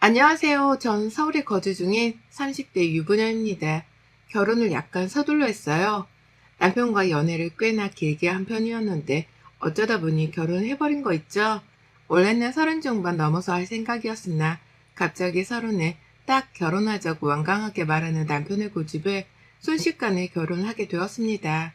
안녕하세요. 전 서울에 거주 중인 30대 유부녀입니다. 결혼을 약간 서둘러 했어요. 남편과 연애를 꽤나 길게 한 편이었는데 어쩌다 보니 결혼해버린 거 있죠? 원래는 30 중반 넘어서 할 생각이었으나 갑자기 30에 딱 결혼하자고 완강하게 말하는 남편의 고집에 순식간에 결혼하게 되었습니다.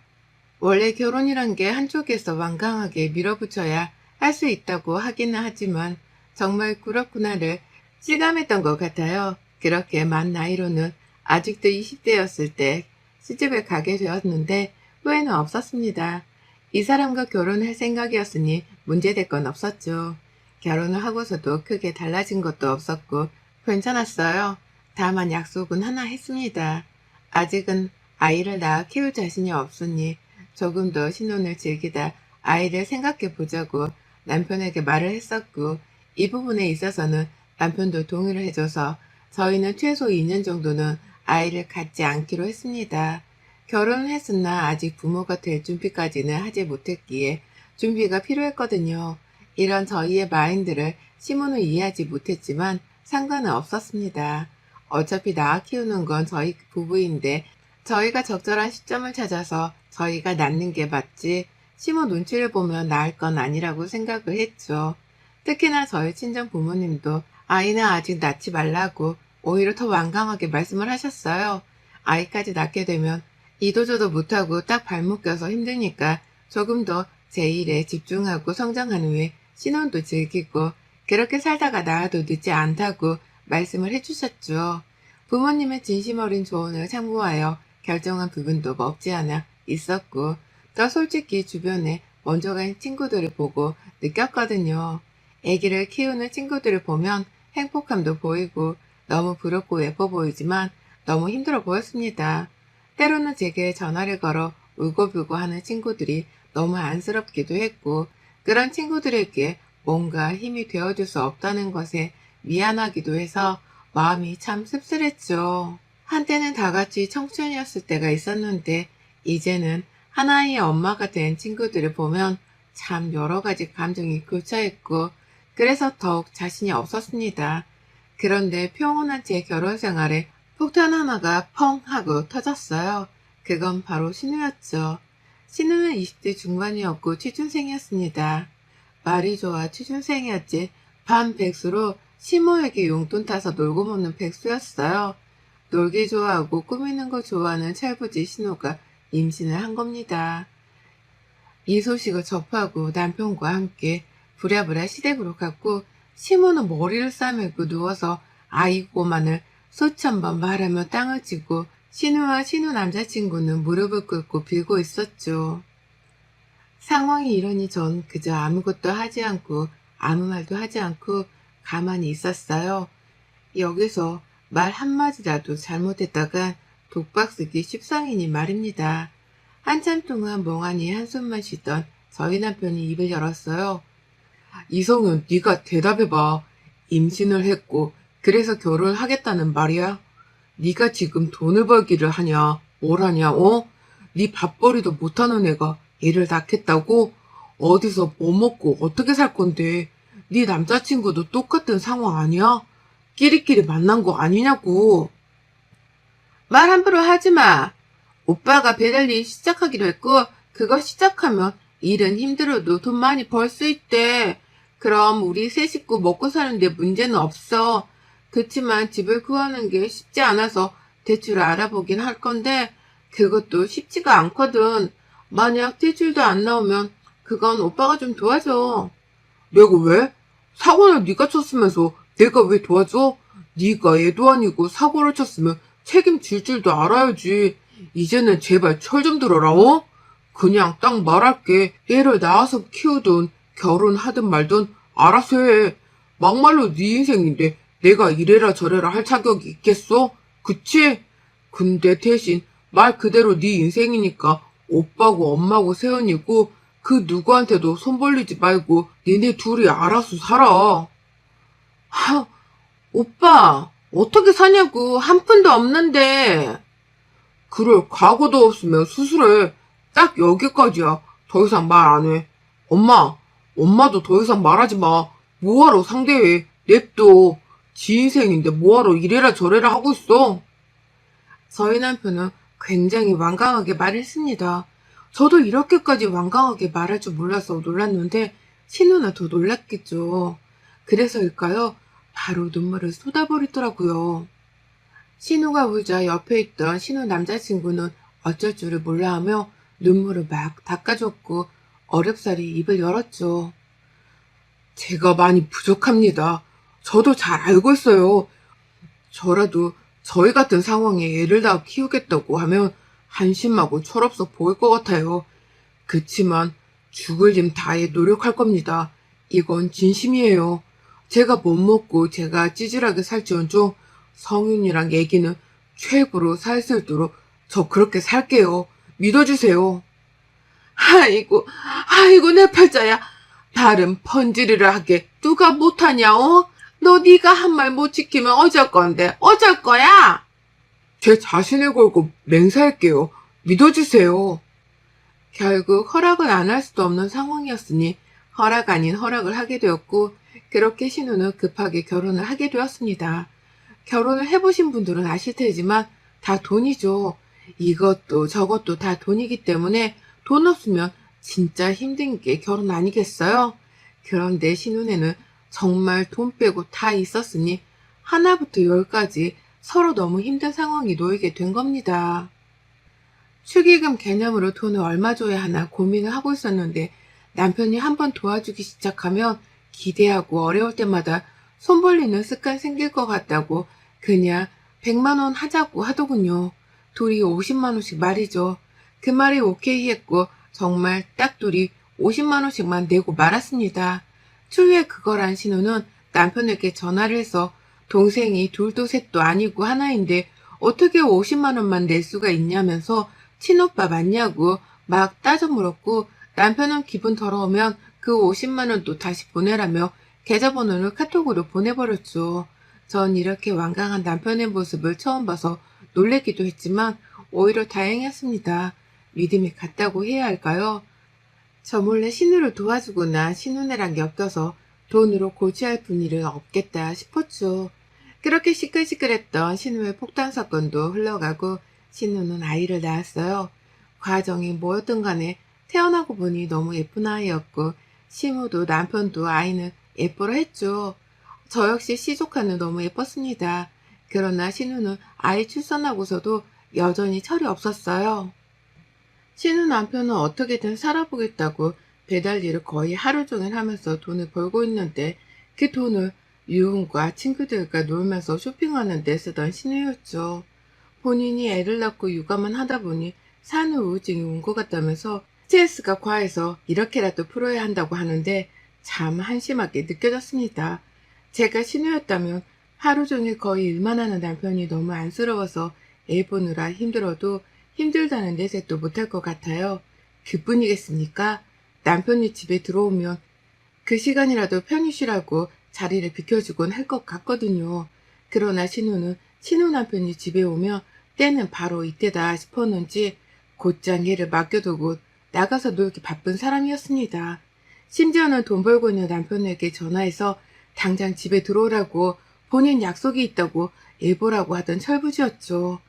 원래 결혼이란 게 한쪽에서 완강하게 밀어붙여야 할 수 있다고 하기는 하지만 정말 그렇구나를 실감했던 것 같아요. 그렇게 만 나이로는 아직도 20대였을 때 시집을 가게 되었는데 후회는 없었습니다. 이 사람과 결혼할 생각이었으니 문제될 건 없었죠. 결혼을 하고서도 크게 달라진 것도 없었고 괜찮았어요. 다만 약속은 하나 했습니다. 아직은 아이를 낳아 키울 자신이 없으니 조금 더 신혼을 즐기다 아이를 생각해 보자고 남편에게 말을 했었고, 이 부분에 있어서는 남편도 동의를 해줘서 저희는 최소 2년 정도는 아이를 갖지 않기로 했습니다. 결혼을 했으나 아직 부모가 될 준비까지는 하지 못했기에 준비가 필요했거든요. 이런 저희의 마인드를 시모는 이해하지 못했지만 상관은 없었습니다. 어차피 낳아 키우는 건 저희 부부인데 저희가 적절한 시점을 찾아서 저희가 낳는 게 맞지 시모 눈치를 보면 낳을 건 아니라고 생각을 했죠. 특히나 저희 친정 부모님도 아이는 아직 낳지 말라고 오히려 더 완강하게 말씀을 하셨어요. 아이까지 낳게 되면 이도저도 못하고 딱 발목 껴서 힘드니까 조금 더 제 일에 집중하고 성장한 후에 신혼도 즐기고 그렇게 살다가 낳아도 늦지 않다고 말씀을 해주셨죠. 부모님의 진심 어린 조언을 참고하여 결정한 부분도 없지 않아 있었고, 또 솔직히 주변에 먼저 간 친구들을 보고 느꼈거든요. 아기를 키우는 친구들을 보면 행복함도 보이고 너무 부럽고 예뻐 보이지만 너무 힘들어 보였습니다. 때로는 제게 전화를 걸어 울고불고 하는 친구들이 너무 안쓰럽기도 했고, 그런 친구들에게 뭔가 힘이 되어줄 수 없다는 것에 미안하기도 해서 마음이 참 씁쓸했죠. 한때는 다 같이 청춘이었을 때가 있었는데 이제는 하나의 엄마가 된 친구들을 보면 참 여러 가지 감정이 교차했고, 그래서 더욱 자신이 없었습니다. 그런데 평온한 제 결혼 생활에 폭탄 하나가 펑 하고 터졌어요. 그건 바로 신우였죠. 신우는 20대 중반이었고 취준생이었습니다. 말이 좋아 취준생이었지 반백수로 시모에게 용돈 타서 놀고 먹는 백수였어요. 놀기 좋아하고 꾸미는 거 좋아하는 철부지 신우가 임신을 한 겁니다. 이 소식을 접하고 남편과 함께 부랴부랴 시댁으로 갔고, 시모는 머리를 싸매고 누워서 아이고만을 수천 번 말하며 땅을 치고 신우와 신우 남자친구는 무릎을 꿇고 빌고 있었죠. 상황이 이러니 전 그저 아무것도 하지 않고 아무 말도 하지 않고 가만히 있었어요. 여기서 말 한마디라도 잘못했다간 독박 쓰기 십상이니 말입니다. 한참 동안 멍하니 한숨만 쉬던 저희 남편이 입을 열었어요. 이성은 네가 대답해봐. 임신을 했고 그래서 결혼을 하겠다는 말이야? 네가 지금 돈을 벌기를 하냐? 뭘 하냐? 네 밥벌이도 못하는 애가 애를 낳겠다고? 어디서 뭐 먹고 어떻게 살 건데? 네 남자친구도 똑같은 상황 아니야? 끼리끼리 만난 거 아니냐고. 말 함부로 하지 마. 오빠가 배달일 시작하기로 했고 그거 시작하면 일은 힘들어도 돈 많이 벌 수 있대. 그럼 우리 세 식구 먹고 사는데 문제는 없어. 그치만 집을 구하는 게 쉽지 않아서 대출을 알아보긴 할 건데 그것도 쉽지가 않거든. 만약 대출도 안 나오면 그건 오빠가 좀 도와줘. 내가 왜? 사고를 네가 쳤으면서 내가 왜 도와줘? 네가 애도 아니고 사고를 쳤으면 책임질 줄도 알아야지. 이제는 제발 철 좀 들어라, 그냥 딱 말할게. 애를 낳아서 키우든 결혼하든 말든 알아서 해. 막말로 네 인생인데 내가 이래라 저래라 할 자격이 있겠어? 그치? 근데 대신 말 그대로 네 인생이니까 오빠고 엄마고 세연이고 그 누구한테도 손 벌리지 말고 니네 둘이 알아서 살아. 하, 오빠 어떻게 사냐고. 한 푼도 없는데. 그럴 각오도 없으면 수술해. 딱 여기까지야. 더 이상 말 안 해. 엄마도 더 이상 말하지 마. 뭐하러 상대해. 냅둬. 지 인생인데 뭐하러 이래라 저래라 하고 있어? 저희 남편은 굉장히 완강하게 말했습니다. 저도 이렇게까지 완강하게 말할 줄 몰라서 놀랐는데 신우는 더 놀랐겠죠. 그래서일까요? 바로 눈물을 쏟아버리더라고요. 신우가 울자 옆에 있던 신우 남자친구는 어쩔 줄을 몰라하며 눈물을 막 닦아줬고 어렵사리 입을 열었죠. 제가 많이 부족합니다. 저도 잘 알고 있어요. 저라도 저희 같은 상황에 애를 낳아 키우겠다고 하면 한심하고 철없어 보일 것 같아요. 그치만 죽을 힘 다해 노력할 겁니다. 이건 진심이에요. 제가 못 먹고 제가 찌질하게 살지언정 성윤이랑 애기는 최고로 살 수 있도록 저 그렇게 살게요. 믿어주세요. 아이고 내 팔자야. 다른 번지르르 하게 누가 못하냐 너 네가 한 말 못 지키면 어쩔 건데 어쩔 거야? 제 자신을 걸고 맹세할게요. 믿어주세요. 결국 허락을 안 할 수도 없는 상황이었으니 허락 아닌 허락을 하게 되었고 그렇게 신우는 급하게 결혼을 하게 되었습니다. 결혼을 해보신 분들은 아실 테지만 다 돈이죠. 이것도 저것도 다 돈이기 때문에 돈 없으면 진짜 힘든 게 결혼 아니겠어요? 그런데 신혼에는 정말 돈 빼고 다 있었으니 하나부터 열까지 서로 너무 힘든 상황이 놓이게 된 겁니다. 축의금 개념으로 돈을 얼마 줘야 하나 고민을 하고 있었는데 남편이 한번 도와주기 시작하면 기대하고 어려울 때마다 손 벌리는 습관 생길 것 같다고 그냥 100만 원 하자고 하더군요. 둘이 50만 원씩 말이죠. 그 말에 오케이 했고 정말 딱 둘이 50만 원씩만 내고 말았습니다. 추후에 그걸 안 신우는 남편에게 전화를 해서 동생이 둘도 셋도 아니고 하나인데 어떻게 50만 원만 낼 수가 있냐면서 친오빠 맞냐고 막 따져 물었고 남편은 기분 더러우면 그 50만 원도 다시 보내라며 계좌번호를 카톡으로 보내버렸죠. 전 이렇게 완강한 남편의 모습을 처음 봐서 놀랬기도 했지만 오히려 다행이었습니다. 믿음이 갔다고 해야 할까요? 저 몰래 신우를 도와주거나 신우네랑 엮여서 돈으로 고지할 분일은 없겠다 싶었죠. 그렇게 시끌시끌했던 신우의 폭탄 사건도 흘러가고 신우는 아이를 낳았어요. 과정이 뭐였든 간에 태어나고 보니 너무 예쁜 아이였고 시무도 남편도 아이는 예뻐라 했죠. 저 역시 시조카는 너무 예뻤습니다. 그러나 신우는 아이 출산하고서도 여전히 철이 없었어요. 신우 남편은 어떻게든 살아보겠다고 배달 일을 거의 하루 종일 하면서 돈을 벌고 있는데 그 돈을 유흥과 친구들과 놀면서 쇼핑하는 데 쓰던 신우였죠. 본인이 애를 낳고 육아만 하다 보니 산후 우울증이 온 것 같다면서 스트레스가 과해서 이렇게라도 풀어야 한다고 하는데 참 한심하게 느껴졌습니다. 제가 신우였다면 하루 종일 거의 일만 하는 남편이 너무 안쓰러워서 애 보느라 힘들어도 힘들다는 내색도 못할 것 같아요. 그뿐이겠습니까? 남편이 집에 들어오면 그 시간이라도 편히 쉬라고 자리를 비켜주곤 할 것 같거든요. 그러나 신우는 신우 남편이 집에 오면 때는 바로 이때다 싶었는지 곧장 얘를 맡겨두고 나가서 놀기 바쁜 사람이었습니다. 심지어는 돈 벌고 있는 남편에게 전화해서 당장 집에 들어오라고 본인 약속이 있다고 예보라고 하던 철부지였죠.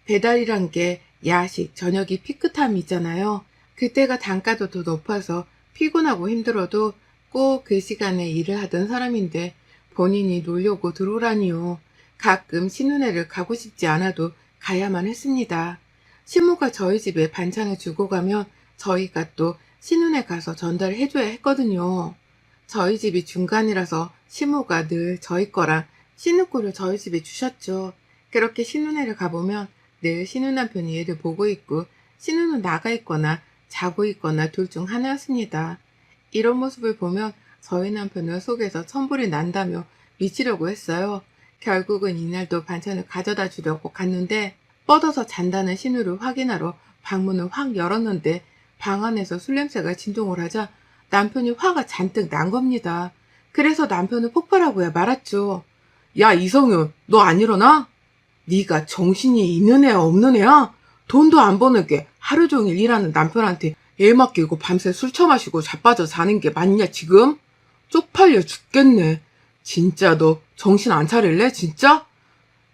배달이란 게 야식, 저녁이 피크타임이 있잖아요. 그때가 단가도 더 높아서 피곤하고 힘들어도 꼭 그 시간에 일을 하던 사람인데 본인이 놀려고 들어오라니요. 가끔 신혼회를 가고 싶지 않아도 가야만 했습니다. 시모가 저희 집에 반찬을 주고 가면 저희가 또 신혼회 가서 전달을 해줘야 했거든요. 저희 집이 중간이라서 시모가 늘 저희 거랑 신우꼴을 저희 집에 주셨죠. 그렇게 신혼회를 가보면 늘 신우 남편이 얘를 보고 있고 신우는 나가 있거나 자고 있거나 둘 중 하나였습니다. 이런 모습을 보면 저희 남편은 속에서 천불이 난다며 미치려고 했어요. 결국은 이날도 반찬을 가져다 주려고 갔는데 뻗어서 잔다는 신우를 확인하러 방문을 확 열었는데 방 안에서 술 냄새가 진동을 하자 남편이 화가 잔뜩 난 겁니다. 그래서 남편은 폭발하고야 말았죠. 야 이성윤, 너 안 일어나? 네가 정신이 있는 애야 없는 애야? 돈도 안 버는 게 하루 종일 일하는 남편한테 애 맡기고 밤새 술 처마시고 자빠져 사는 게 맞냐 지금? 쪽팔려 죽겠네. 진짜 너 정신 안 차릴래? 진짜?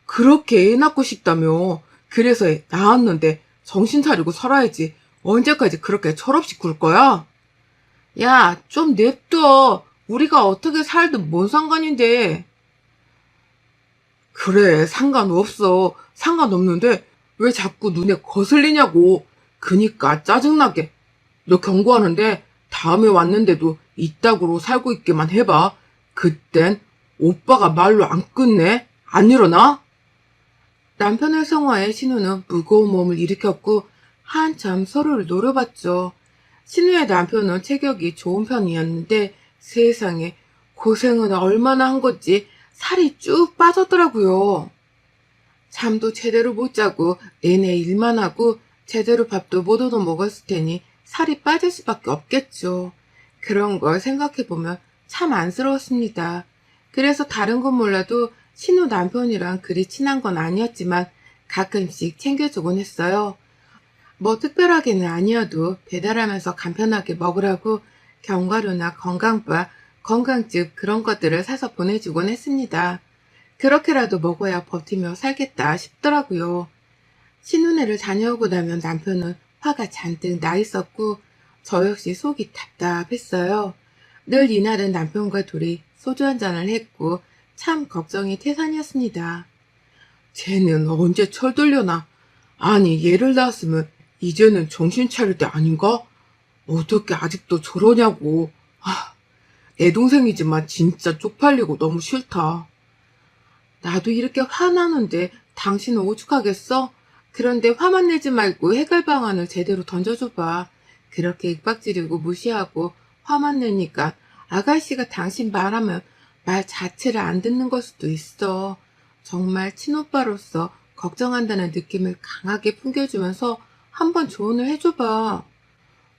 그렇게 애 낳고 싶다며. 그래서 애 낳았는데 정신 차리고 살아야지. 언제까지 그렇게 철없이 굴 거야? 야, 좀 냅둬. 우리가 어떻게 살든 뭔 상관인데. 그래, 상관없어. 상관없는데 왜 자꾸 눈에 거슬리냐고. 그니까 짜증나게. 너 경고하는데 다음에 왔는데도 이따구로 살고 있게만 해봐. 그땐 오빠가 말로 안 끝내? 안 일어나? 남편의 성화에 신우는 무거운 몸을 일으켰고 한참 서로를 노려봤죠. 신우의 남편은 체격이 좋은 편이었는데 세상에 고생은 얼마나 한 건지 살이 쭉 빠졌더라고요. 잠도 제대로 못 자고 내내 일만 하고 제대로 밥도 못 얻어 먹었을 테니 살이 빠질 수밖에 없겠죠. 그런 걸 생각해보면 참 안쓰러웠습니다. 그래서 다른 건 몰라도 신우 남편이랑 그리 친한 건 아니었지만 가끔씩 챙겨주곤 했어요. 뭐 특별하게는 아니어도 배달하면서 간편하게 먹으라고 견과류나 건강바, 건강즙 그런 것들을 사서 보내주곤 했습니다. 그렇게라도 먹어야 버티며 살겠다 싶더라고요. 신혼회를 다녀오고 나면 남편은 화가 잔뜩 나 있었고 저 역시 속이 답답했어요. 늘 이날은 남편과 둘이 소주 한잔을 했고 참 걱정이 태산이었습니다. 쟤는 언제 철들려나? 아니 얘를 낳았으면 이제는 정신 차릴 때 아닌가? 어떻게 아직도 저러냐고. 내 동생이지만 진짜 쪽팔리고 너무 싫다. 나도 이렇게 화나는데 당신은 오죽하겠어? 그런데 화만 내지 말고 해결 방안을 제대로 던져줘봐. 그렇게 윽박지르고 무시하고 화만 내니까 아가씨가 당신 말하면 말 자체를 안 듣는 걸 수도 있어. 정말 친오빠로서 걱정한다는 느낌을 강하게 풍겨주면서 한번 조언을 해줘봐.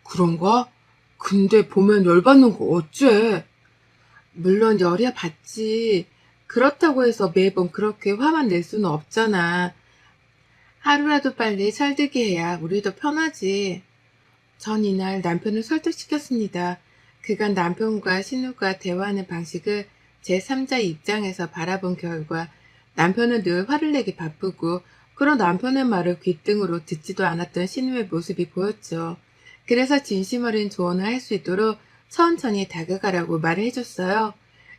그런가? 근데 보면 열받는 거 어째? 물론 열이야 받지. 그렇다고 해서 매번 그렇게 화만 낼 수는 없잖아. 하루라도 빨리 철들게 해야 우리도 편하지. 전 이날 남편을 설득시켰습니다. 그간 남편과 신우가 대화하는 방식을 제3자 입장에서 바라본 결과 남편은 늘 화를 내기 바쁘고 그런 남편의 말을 귓등으로 듣지도 않았던 신우의 모습이 보였죠. 그래서 진심 어린 조언을 할 수 있도록 천천히 다가가라고 말을 해줬어요.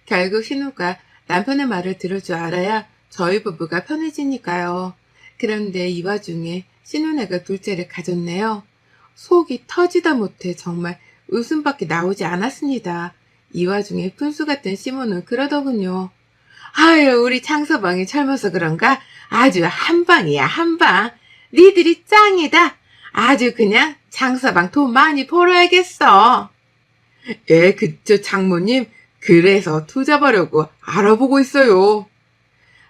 결국 신우가 남편의 말을 들을 줄 알아야 저희 부부가 편해지니까요. 그런데 이 와중에 신우네가 둘째를 가졌네요. 속이 터지다 못해 정말 웃음밖에 나오지 않았습니다. 이 와중에 푼수 같은 시몬은 그러더군요. 아유, 우리 창서방이 젊어서 그런가? 아주 한방이야, 한방. 니들이 짱이다. 아주 그냥 창서방 돈 많이 벌어야겠어. 예, 그쵸, 장모님. 그래서 투자 벌려고 알아보고 있어요.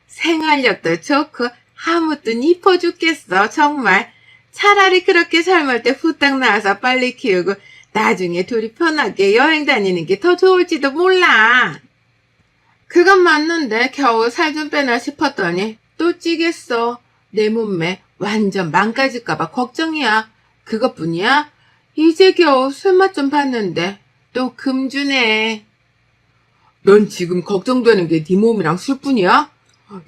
생활력도 좋고 아무튼 이뻐 죽겠어, 정말. 차라리 그렇게 젊을 때 후딱 나와서 빨리 키우고 나중에 둘이 편하게 여행 다니는 게 더 좋을지도 몰라. 그건 맞는데 겨우 살 좀 빼나 싶었더니 또 찌겠어. 내 몸매 완전 망가질까봐 걱정이야. 그것뿐이야? 이제 겨우 술맛 좀 봤는데 또 금주네. 넌 지금 걱정되는 게 네 몸이랑 술뿐이야?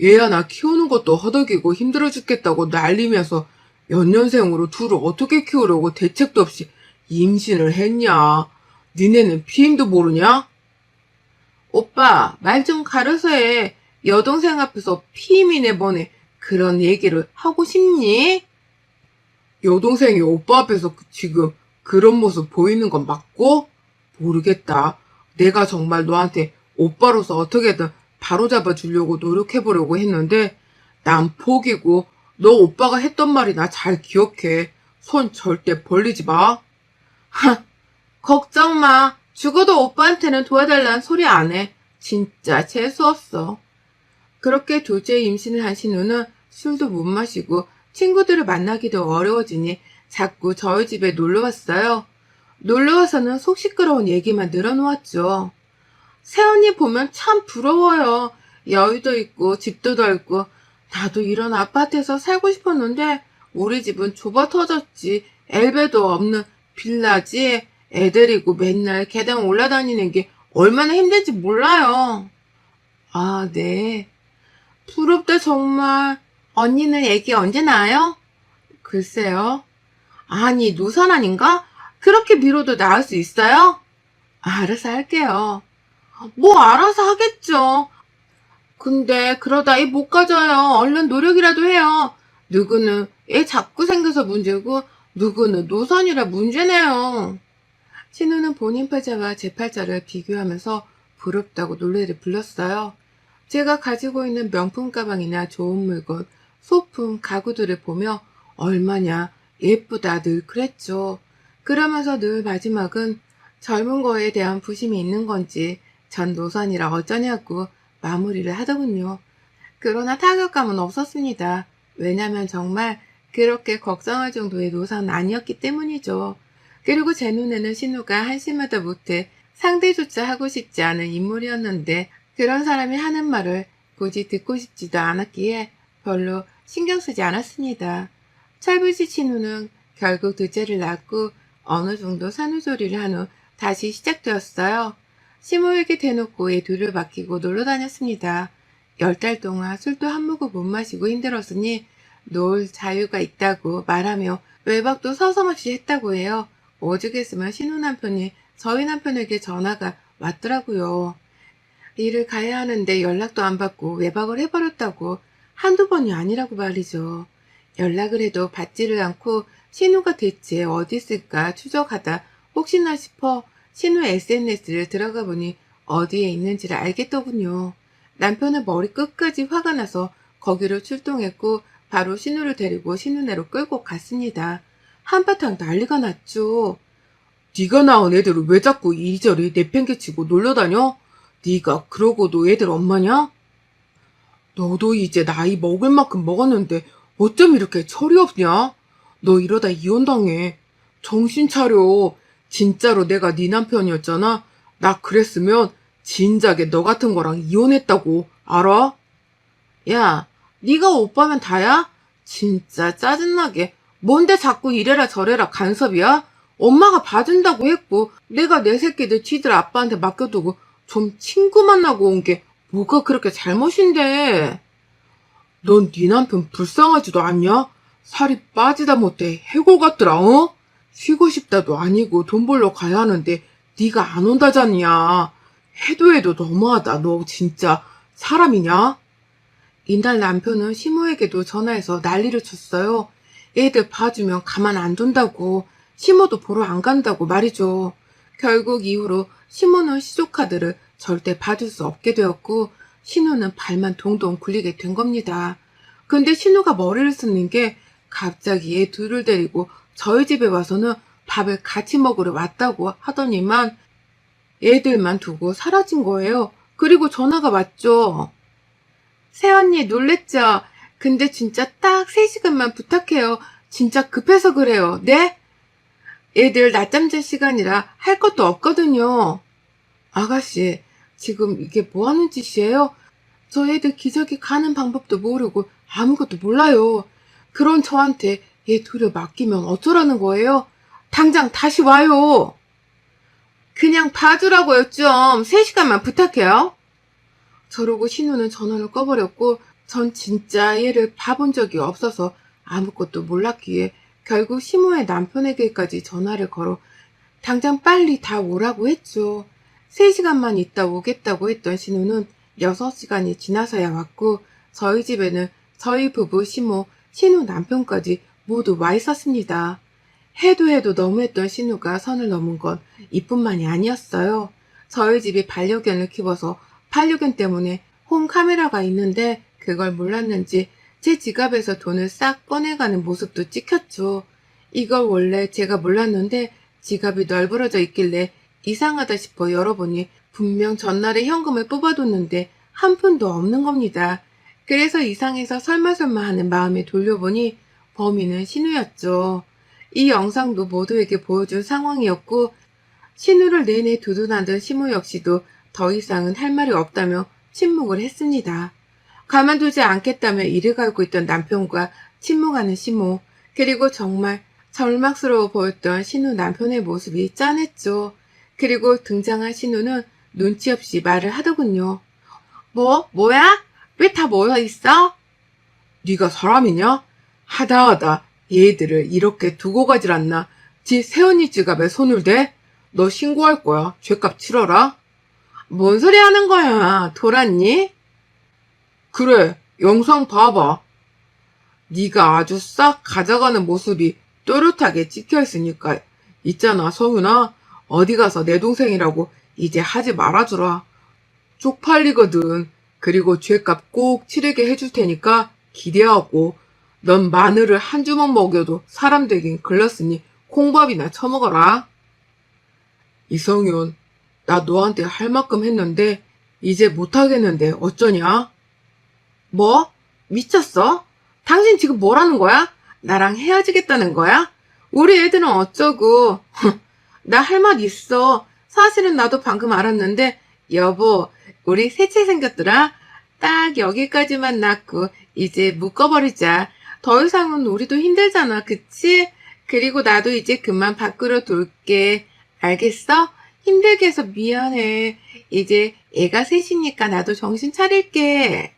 얘야 나 키우는 것도 허덕이고 힘들어 죽겠다고 난리면서 연년생으로 둘을 어떻게 키우려고 대책도 없이 임신을 했냐? 니네는 피임도 모르냐? 오빠 말 좀 가려서 해. 여동생 앞에서 피임이네 뭐네 그런 얘기를 하고 싶니? 여동생이 오빠 앞에서 지금 그런 모습 보이는 건 맞고? 모르겠다. 내가 정말 너한테 오빠로서 어떻게든 바로잡아 주려고 노력해보려고 했는데 난 포기고 너 오빠가 했던 말이나 잘 기억해. 손 절대 벌리지 마. 걱정 마. 죽어도 오빠한테는 도와달라는 소리 안 해. 진짜 재수없어. 그렇게 둘째 임신을 한 신우는 술도 못 마시고 친구들을 만나기도 어려워지니 자꾸 저희 집에 놀러왔어요. 놀러와서는 속 시끄러운 얘기만 늘어놓았죠. 새언니 보면 참 부러워요. 여유도 있고 집도 넓고 나도 이런 아파트에서 살고 싶었는데 우리 집은 좁아 터졌지. 엘베도 없는 빌라지. 애들이고 맨날 계단 올라다니는 게 얼마나 힘든지 몰라요. 아, 네. 부럽다, 정말. 언니는 애기 언제 낳아요? 글쎄요. 아니, 노산 아닌가? 그렇게 미뤄도 낳을 수 있어요? 알아서 할게요. 뭐 알아서 하겠죠. 근데 그러다 애 못 가져요. 얼른 노력이라도 해요. 누구는 애 자꾸 생겨서 문제고 누구는 노산이라 문제네요. 신우는 본인 팔자와 제 팔자를 비교하면서 부럽다고 노래를 불렀어요. 제가 가지고 있는 명품 가방이나 좋은 물건, 소품, 가구들을 보며 얼마냐 예쁘다 늘 그랬죠. 그러면서 늘 마지막은 젊은 거에 대한 부심이 있는 건지 전 노산이라 어쩌냐고 마무리를 하더군요. 그러나 타격감은 없었습니다. 왜냐면 정말 그렇게 걱정할 정도의 노산은 아니었기 때문이죠. 그리고 제 눈에는 신우가 한심하다 못해 상대조차 하고 싶지 않은 인물이었는데 그런 사람이 하는 말을 굳이 듣고 싶지도 않았기에 별로 신경 쓰지 않았습니다. 철부지 신우는 결국 둘째를 낳고 어느 정도 산후조리를 한 후 다시 시작되었어요. 시모에게 대놓고 애 둘을 맡기고 놀러 다녔습니다. 10달 동안 술도 한 모금 못 마시고 힘들었으니 놀 자유가 있다고 말하며 외박도 서슴없이 했다고 해요. 오죽했으면 신우 남편이 저희 남편에게 전화가 왔더라고요. 일을 가야 하는데 연락도 안 받고 외박을 해버렸다고 한두 번이 아니라고 말이죠. 연락을 해도 받지를 않고 신우가 대체 어디 있을까 추적하다 혹시나 싶어 신우 SNS를 들어가 보니 어디에 있는지를 알겠더군요. 남편은 머리 끝까지 화가 나서 거기로 출동했고 바로 신우를 데리고 신우네로 끌고 갔습니다. 한바탕 난리가 났죠. 네가 낳은 애들을 왜 자꾸 이리저리 내팽개치고 놀러다녀? 네가 그러고도 애들 엄마냐? 너도 이제 나이 먹을 만큼 먹었는데 어쩜 이렇게 철이 없냐? 너 이러다 이혼당해. 정신 차려. 진짜로 내가 네 남편이었잖아. 나 그랬으면 진작에 너 같은 거랑 이혼했다고. 알아? 야, 네가 오빠면 다야? 진짜 짜증나게. 뭔데 자꾸 이래라 저래라 간섭이야? 엄마가 봐준다고 했고 내가 내 새끼들 지들 아빠한테 맡겨두고 좀 친구 만나고 온 게 뭐가 그렇게 잘못인데. 넌 네 남편 불쌍하지도 않냐? 살이 빠지다 못해 해골 같더라. 어? 쉬고 싶다도 아니고 돈 벌러 가야 하는데 네가 안 온다잖냐. 해도 너무하다. 너 진짜 사람이냐? 이날 남편은 시모에게도 전화해서 난리를 쳤어요. 애들 봐주면 가만 안 둔다고, 시모도 보러 안 간다고 말이죠. 결국 이후로 시모는 시조카드를 절대 봐줄 수 없게 되었고 신우는 발만 동동 굴리게 된 겁니다. 근데 신우가 머리를 쓰는 게 갑자기 애 둘을 데리고 저희 집에 와서는 밥을 같이 먹으러 왔다고 하더니만 애들만 두고 사라진 거예요. 그리고 전화가 왔죠. 새언니 놀랬죠? 근데 진짜 딱 3시간만 부탁해요. 진짜 급해서 그래요. 네? 애들 낮잠 잘 시간이라 할 것도 없거든요. 아가씨, 지금 이게 뭐 하는 짓이에요? 저 애들 기저귀 가는 방법도 모르고 아무것도 몰라요. 그런 저한테 얘 둘을 맡기면 어쩌라는 거예요? 당장 다시 와요. 그냥 봐주라고요 좀. 3시간만 부탁해요. 저러고 신우는 전화를 꺼버렸고 전 진짜 얘를 봐본 적이 없어서 아무것도 몰랐기에 결국 시모의 남편에게까지 전화를 걸어 당장 빨리 다 오라고 했죠. 3시간만 있다 오겠다고 했던 신우는 6시간이 지나서야 왔고 저희 집에는 저희 부부 시모, 신우 남편까지 모두 와 있었습니다. 해도 너무했던 신우가 선을 넘은 건 이뿐만이 아니었어요. 저희 집이 반려견을 키워서 반려견 때문에 홈 카메라가 있는데 그걸 몰랐는지 제 지갑에서 돈을 싹 꺼내가는 모습도 찍혔죠. 이걸 원래 제가 몰랐는데 지갑이 널브러져 있길래 이상하다 싶어 열어보니 분명 전날에 현금을 뽑아뒀는데 한 푼도 없는 겁니다. 그래서 이상해서 설마 하는 마음에 돌려보니 범인은 신우였죠. 이 영상도 모두에게 보여준 상황이었고 신우를 내내 두둔하던 시모 역시도 더 이상은 할 말이 없다며 침묵을 했습니다. 가만두지 않겠다며 이를 갈고 있던 남편과 침묵하는 시모, 그리고 정말 절망스러워 보였던 신우 남편의 모습이 짠했죠. 그리고 등장한 신우는 눈치 없이 말을 하더군요. 뭐야? 왜 다 모여 있어? 네가 사람이냐? 하다하다 얘들을 이렇게 두고 가질 않나? 지 새언니 지갑에 손을 대? 너 신고할 거야. 죗값 치러라. 뭔 소리 하는 거야? 돌았니? 그래, 영상 봐봐. 네가 아주 싹 가져가는 모습이 또렷하게 찍혀있으니까 있잖아, 성윤아. 어디 가서 내 동생이라고 이제 하지 말아주라. 쪽팔리거든. 그리고 죗값 꼭 치르게 해줄 테니까 기대하고 넌 마늘을 한 주먹 먹여도 사람 되긴 글렀으니 콩밥이나 처먹어라. 이성윤, 나 너한테 할 만큼 했는데 이제 못하겠는데 어쩌냐? 뭐? 미쳤어? 당신 지금 뭐라는 거야? 나랑 헤어지겠다는 거야? 우리 애들은 어쩌고? 나 할 말 있어. 사실은 나도 방금 알았는데 여보, 우리 셋째 생겼더라. 딱 여기까지만 낳고 이제 묶어버리자. 더 이상은 우리도 힘들잖아, 그치? 그리고 나도 이제 그만 밖으로 돌게. 알겠어? 힘들게 해서 미안해. 이제 애가 셋이니까 나도 정신 차릴게.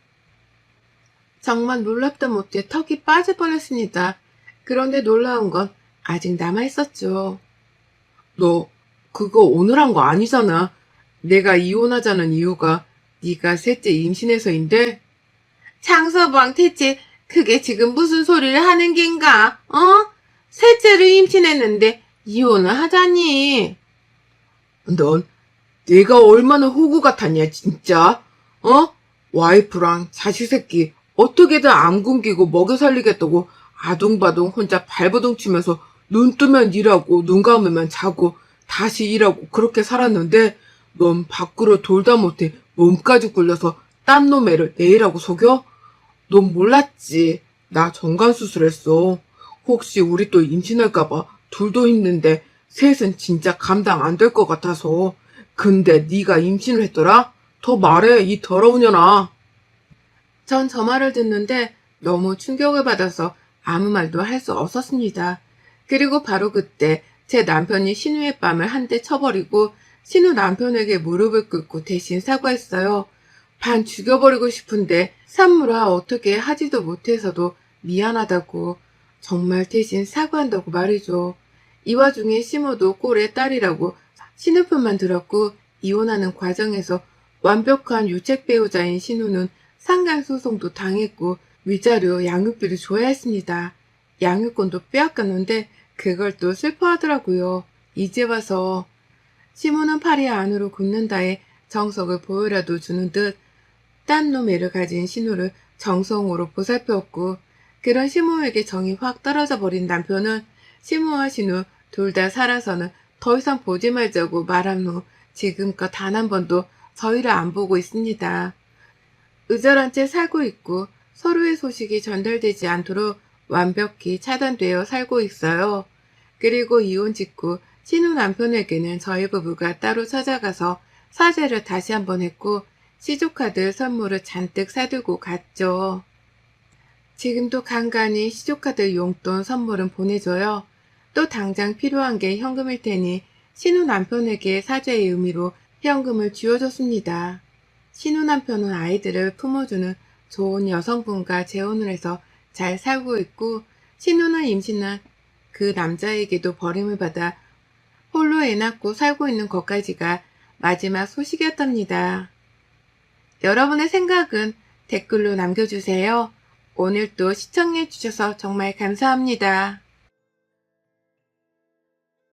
정말 놀랍다 못해 턱이 빠질 뻔했습니다. 그런데 놀라운 건 아직 남아있었죠. 너 그거 오늘 한 거 아니잖아. 내가 이혼하자는 이유가 네가 셋째 임신해서인데? 장서방 대체 그게 지금 무슨 소리를 하는 겐가? 어? 셋째를 임신했는데 이혼을 하자니. 넌 내가 얼마나 호구 같았냐 진짜? 어? 와이프랑 자식 새끼 어떻게든 안 굶기고 먹여 살리겠다고 아둥바둥 혼자 발버둥 치면서 눈 뜨면 일하고 눈 감으면 자고 다시 일하고 그렇게 살았는데 넌 밖으로 돌다 못해 몸까지 굴려서 딴 놈 애를 내 애라고 속여? 넌 몰랐지. 나 정관수술했어. 혹시 우리 또 임신할까봐 둘도 힘든데 셋은 진짜 감당 안 될 것 같아서. 근데 네가 임신을 했더라? 더 말해, 이 더러운 년아. 전 저 말을 듣는데 너무 충격을 받아서 아무 말도 할 수 없었습니다. 그리고 바로 그때 제 남편이 신우의 뺨을 한 대 쳐버리고 신우 남편에게 무릎을 꿇고 대신 사과했어요. 반 죽여버리고 싶은데 산무라 어떻게 하지도 못해서도 미안하다고 정말 대신 사과한다고 말이죠. 이 와중에 시모도 꼴의 딸이라고 신우 편만 들었고 이혼하는 과정에서 완벽한 유책 배우자인 신우는 상간소송도 당했고 위자료 양육비를 줘야 했습니다. 양육권도 빼앗겼는데 그걸 또 슬퍼하더라고요. 이제 와서 시모는 팔이 안으로 굽는다에 정석을 보여라도 주는 듯 딴 놈 애를 가진 신우를 정성으로 보살펴었고 그런 시모에게 정이 확 떨어져 버린 남편은 시모와 신우 둘 다 살아서는 더 이상 보지 말자고 말한 후 지금껏 단 한 번도 저희를 안 보고 있습니다. 의절한 채 살고 있고 서로의 소식이 전달되지 않도록 완벽히 차단되어 살고 있어요. 그리고 이혼 직후 신우 남편에게는 저희 부부가 따로 찾아가서 사죄를 다시 한번 했고 시조카드 선물을 잔뜩 사들고 갔죠. 지금도 간간히 시조카드 용돈 선물은 보내줘요. 또 당장 필요한 게 현금일 테니 신우 남편에게 사죄의 의미로 현금을 쥐어줬습니다. 신우 남편은 아이들을 품어주는 좋은 여성분과 재혼을 해서 잘 살고 있고 신우는 임신한 그 남자에게도 버림을 받아 홀로 애 낳고 살고 있는 것까지가 마지막 소식이었답니다. 여러분의 생각은 댓글로 남겨주세요. 오늘도 시청해주셔서 정말 감사합니다.